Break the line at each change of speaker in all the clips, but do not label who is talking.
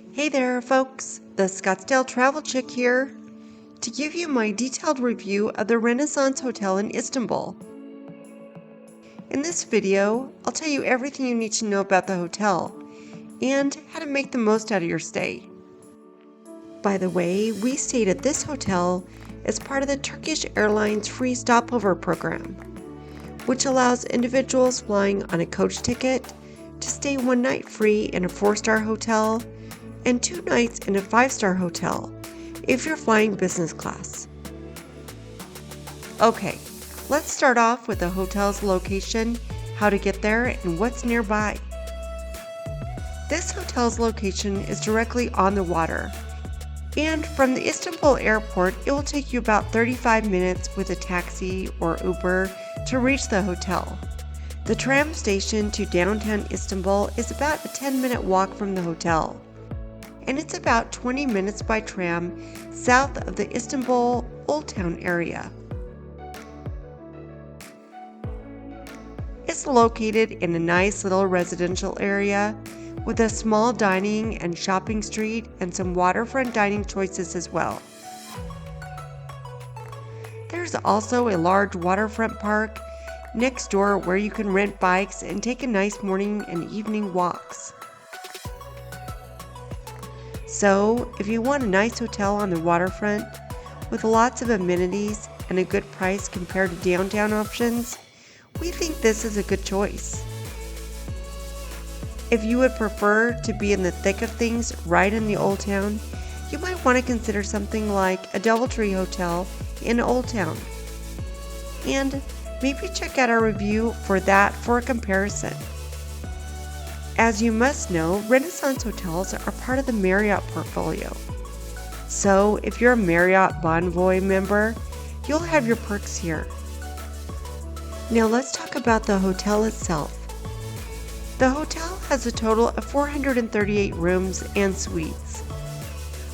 Hey there, folks! The Scottsdale Travel Chick here to give you my detailed review of the Renaissance Hotel in Istanbul. In this video, I'll tell you everything you need to know about the hotel and how to make the most out of your stay. By the way, we stayed at this hotel as part of the Turkish Airlines free stopover program, which allows individuals flying on a coach ticket to stay one night free in a 4-star hotel and 2 nights in a 5-star hotel if you're flying business class. Okay, let's start off with the hotel's location, how to get there, and what's nearby. This hotel's location is directly on the water, and from the Istanbul airport, it will take you about 35 minutes with a taxi or Uber to reach the hotel. The tram station to downtown Istanbul is about a 10-minute walk from the hotel, and it's about 20 minutes by tram south of the Istanbul Old Town area. It's located in a nice little residential area with a small dining and shopping street and some waterfront dining choices as well. There's also a large waterfront park next door where you can rent bikes and take a nice morning and evening walks. So, if you want a nice hotel on the waterfront with lots of amenities and a good price compared to downtown options, we think this is a good choice. If you would prefer to be in the thick of things right in the Old Town, you might want to consider something like a DoubleTree Hotel in Old Town. And maybe check out our review for that for a comparison. As you must know, Renaissance hotels are part of the Marriott portfolio. So if you're a Marriott Bonvoy member, you'll have your perks here. Now let's talk about the hotel itself. The hotel has a total of 438 rooms and suites,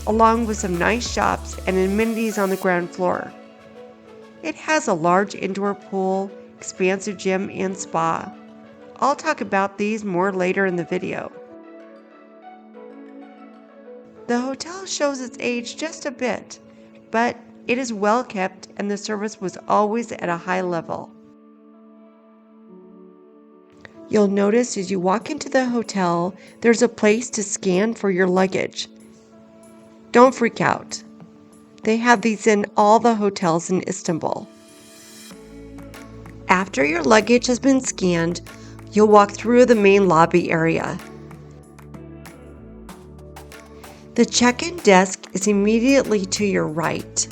along with some nice shops and amenities on the ground floor. It has a large indoor pool, expansive gym, and spa. I'll talk about these more later in the video. The hotel shows its age just a bit, but it is well kept and the service was always at a high level. You'll notice as you walk into the hotel, there's a place to scan for your luggage. Don't freak out. They have these in all the hotels in Istanbul. After your luggage has been scanned, you'll walk through the main lobby area. The check-in desk is immediately to your right.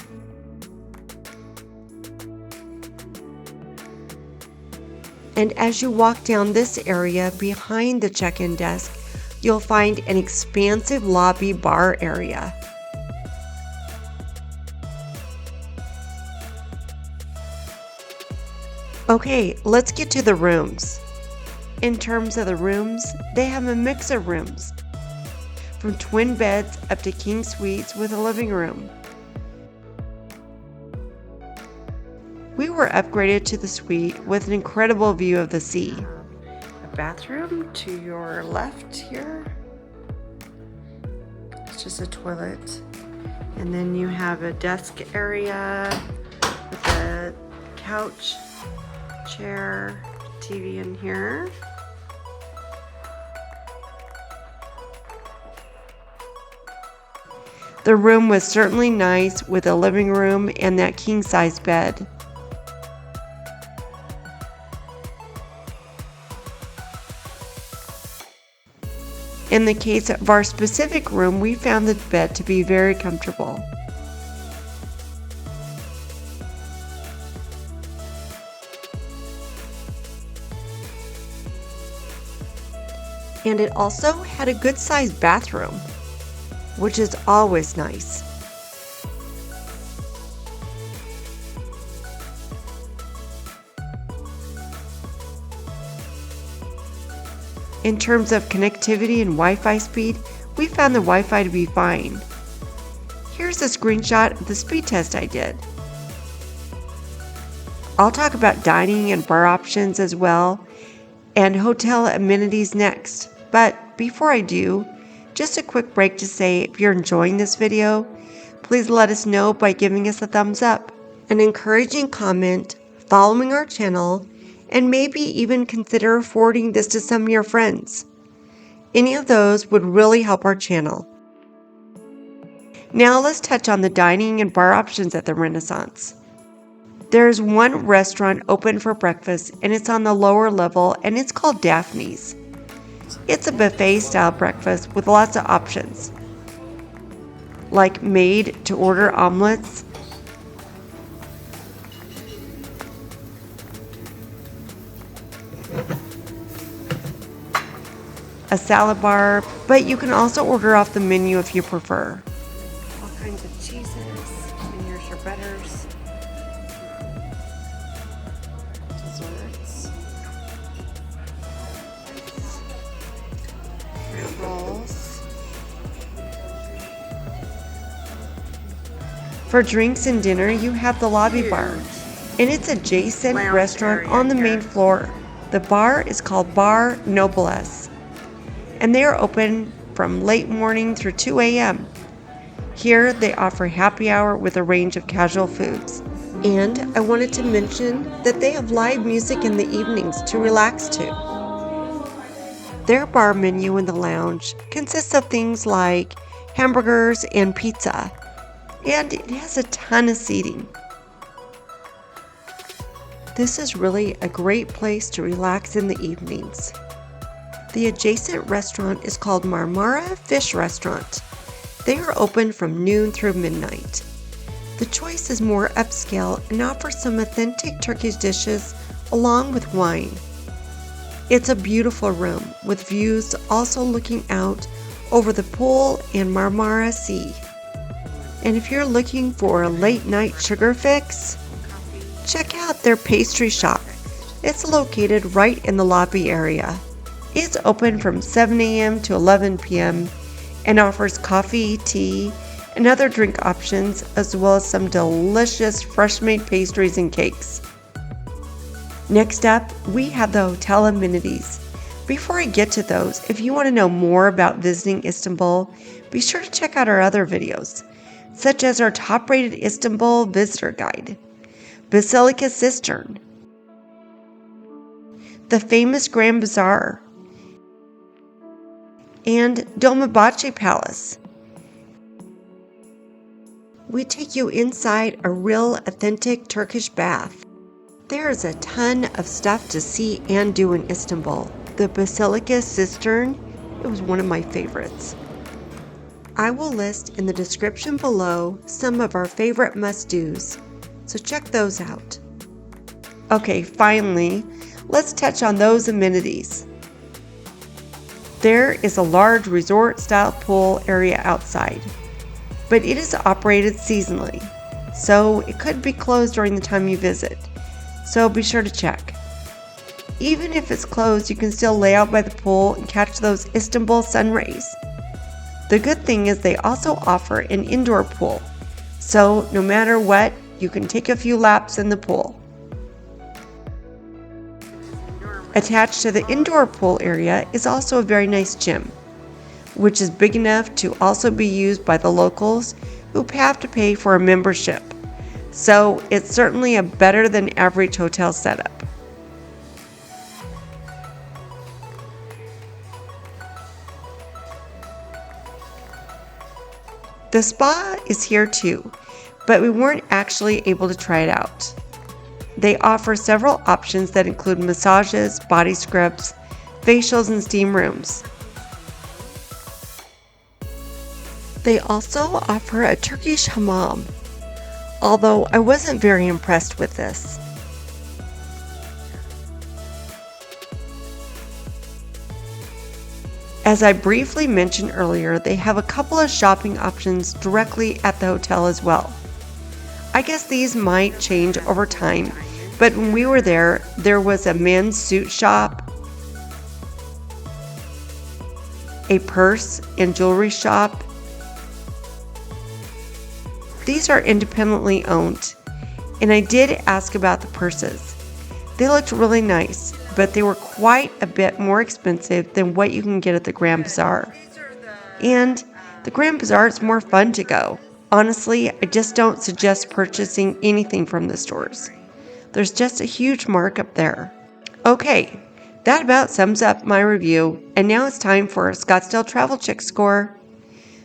And as you walk down this area behind the check-in desk, you'll find an expansive lobby bar area. Okay, let's get to the rooms. In terms of the rooms, they have a mix of rooms, from twin beds up to king suites with a living room. We were upgraded to the suite with an incredible view of the sea. A bathroom to your left here. It's just a toilet. And then you have a desk area with a couch, chair, TV in here. The room was certainly nice with a living room and that king-size bed. In the case of our specific room, we found the bed to be very comfortable. And it also had a good-sized bathroom, which is always nice. In terms of connectivity and Wi-Fi speed, we found the Wi-Fi to be fine. Here's a screenshot of the speed test I did. I'll talk about dining and bar options as well, and hotel amenities next. But before I do, Just a quick break to say if you're enjoying this video, please let us know by giving us a thumbs up, an encouraging comment, following our channel, and maybe even consider forwarding this to some of your friends. Any of those would really help our channel. Now let's touch on the dining and bar options at the Renaissance. There's one restaurant open for breakfast, and it's on the lower level, and it's called Daphne's. It's a buffet-style breakfast with lots of options, like made-to-order omelets, a salad bar, but you can also order off the menu if you prefer. All kinds of cheeses, and your sherbeters, desserts, rolls. For drinks and dinner, you have the lobby bar, and it's adjacent restaurant on the main floor. The bar is called Bar Noblesse, and they are open from late morning through 2 a.m. Here they offer happy hour with a range of casual foods. And I wanted to mention that they have live music in the evenings to relax to. Their bar menu in the lounge consists of things like hamburgers and pizza, and it has a ton of seating. This is really a great place to relax in the evenings. The adjacent restaurant is called Marmara Fish Restaurant. They are open from noon through midnight. The choice is more upscale and offers some authentic Turkish dishes along with wine. It's a beautiful room with views also looking out over the pool and Marmara Sea. And if you're looking for a late night sugar fix, check out their pastry shop. It's located right in the lobby area. It's open from 7 a.m. to 11 p.m. and offers coffee, tea, and other drink options, as well as some delicious fresh-made pastries and cakes. Next up, we have the hotel amenities. Before I get to those, if you want to know more about visiting Istanbul, be sure to check out our other videos, such as our top-rated Istanbul visitor guide, Basilica Cistern, the famous Grand Bazaar, and Dolmabahce Palace. We take you inside a real authentic Turkish bath. There is a ton of stuff to see and do in Istanbul. The Basilica Cistern, it was one of my favorites. I will list in the description below some of our favorite must-dos, so check those out. Okay, finally, let's touch on those amenities. There is a large resort-style pool area outside, but it is operated seasonally, so it could be closed during the time you visit, so be sure to check. Even if it's closed, you can still lay out by the pool and catch those Istanbul sun rays. The good thing is they also offer an indoor pool, so no matter what, you can take a few laps in the pool. Attached to the indoor pool area is also a very nice gym, which is big enough to also be used by the locals who have to pay for a membership. So it's certainly a better than average hotel setup. The spa is here too, but we weren't actually able to try it out. They offer several options that include massages, body scrubs, facials, and steam rooms. They also offer a Turkish hammam, although I wasn't very impressed with this. As I briefly mentioned earlier, they have a couple of shopping options directly at the hotel as well. I guess these might change over time, but when we were there, there was a men's suit shop, a purse and jewelry shop. These are independently owned, and I did ask about the purses. They looked really nice, but they were quite a bit more expensive than what you can get at the Grand Bazaar. And the Grand Bazaar is more fun to go. Honestly, I just don't suggest purchasing anything from the stores. There's just a huge markup there. Okay, that about sums up my review, and now it's time for a Scottsdale Travel Check score.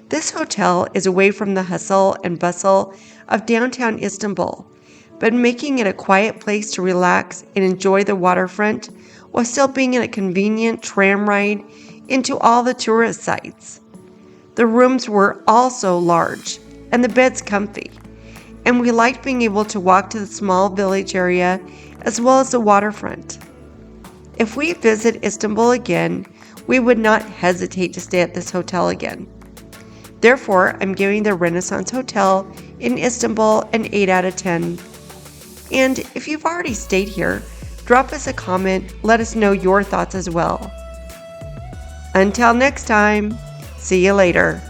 This hotel is away from the hustle and bustle of downtown Istanbul, but making it a quiet place to relax and enjoy the waterfront while still being a convenient tram ride into all the tourist sites. The rooms were also large and the beds comfy, and we liked being able to walk to the small village area as well as the waterfront. If we visit Istanbul again, we would not hesitate to stay at this hotel again. Therefore, I'm giving the Renaissance Hotel in Istanbul an 8 out of 10. And if you've already stayed here, drop us a comment, let us know your thoughts as well. Until next time, see you later.